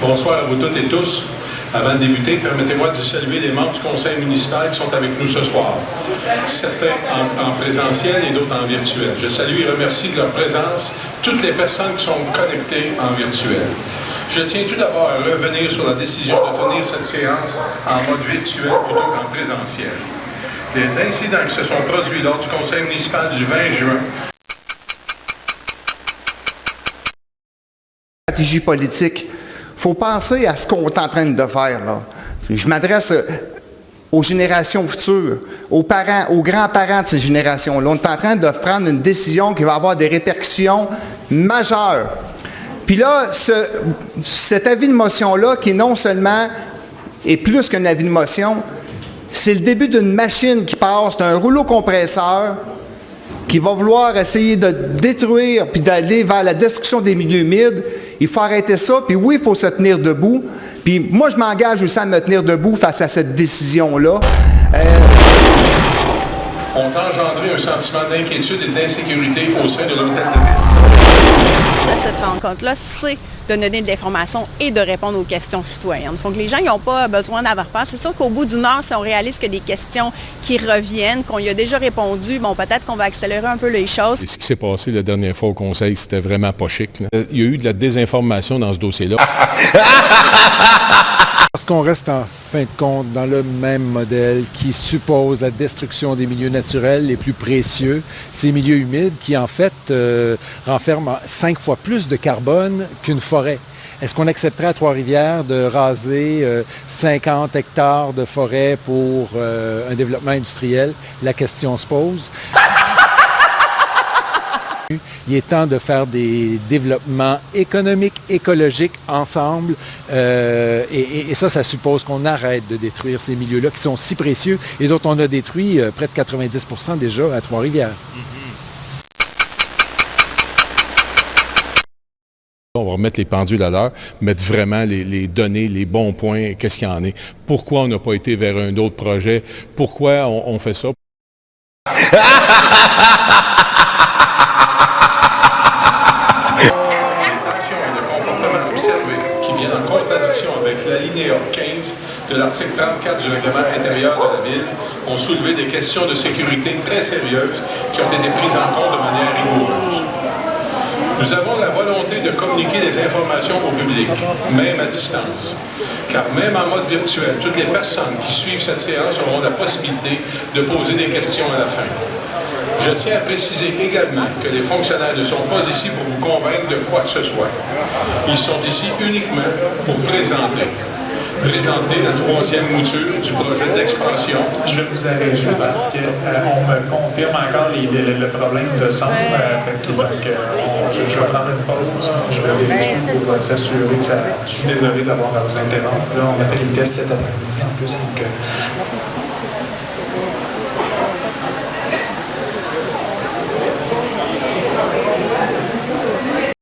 Bonsoir à vous toutes et tous. Avant de débuter, permettez-moi de saluer les membres du conseil municipal qui sont avec nous ce soir. Certains en présentiel et d'autres en virtuel. Je salue et remercie de leur présence toutes les personnes qui sont connectées en virtuel. Je tiens tout d'abord à revenir sur la décision de tenir cette séance en mode virtuel plutôt qu'en présentiel. Les incidents qui se sont produits lors du conseil municipal du 20 juin. Stratégie politique. Il faut penser à ce qu'on est en train de faire, là. Je m'adresse aux générations futures, aux parents, aux grands-parents de ces générations-là. On est en train de prendre une décision qui va avoir des répercussions majeures. Puis là, cet avis de motion-là, qui non seulement est plus qu'un avis de motion, c'est le début d'une machine qui passe, d'un rouleau compresseur qui va vouloir essayer de détruire puis d'aller vers la destruction des milieux humides. Il faut arrêter ça, puis oui, il faut se tenir debout. Puis moi, je m'engage aussi à me tenir debout face à cette décision-là. Ont engendré un sentiment d'inquiétude et d'insécurité au sein de l'hôtel de ville. De cette rencontre-là, c'est de donner de l'information et de répondre aux questions citoyennes. Donc, les gens n'ont pas besoin d'avoir peur. C'est sûr qu'au bout d'une heure, si on réalise que des questions qui reviennent, qu'on y a déjà répondu, bon, peut-être qu'on va accélérer un peu les choses. Ce qui s'est passé la dernière fois au Conseil, c'était vraiment pas chic, là. Il y a eu de la désinformation dans ce dossier-là. Parce qu'on reste en fin de compte dans le même modèle qui suppose la destruction des milieux naturels les plus précieux, ces milieux humides qui en fait renferment 5 fois plus de carbone qu'une forêt. Est-ce qu'on accepterait à Trois-Rivières de raser 50 hectares de forêt pour un développement industriel? La question se pose. Il est temps de faire des développements économiques, écologiques ensemble. Et ça suppose qu'on arrête de détruire ces milieux-là qui sont si précieux et dont on a détruit près de 90% déjà à Trois-Rivières. On va remettre les pendules à l'heure, mettre vraiment les données, les bons points, qu'est-ce qu'il y en est. Pourquoi on n'a pas été vers un autre projet? Pourquoi on fait ça? En contradiction avec l'alinéa 15 de l'article 34 du règlement intérieur de la Ville, ont soulevé des questions de sécurité très sérieuses qui ont été prises en compte de manière rigoureuse. Nous avons la volonté de communiquer des informations au public, même à distance. Car même en mode virtuel, toutes les personnes qui suivent cette séance auront la possibilité de poser des questions à la fin. Je tiens à préciser également que les fonctionnaires ne sont pas ici pour vous convaincre de quoi que ce soit. Ils sont ici uniquement pour présenter la troisième mouture du projet d'expansion. Je vais vous arrêter parce qu'on me confirme encore le problème de son. Donc, je vais prendre une pause. Je vais vérifier pour s'assurer que ça... Je suis désolé d'avoir à vous interrompre. Là, on a fait les tests cet après-midi en plus. Donc,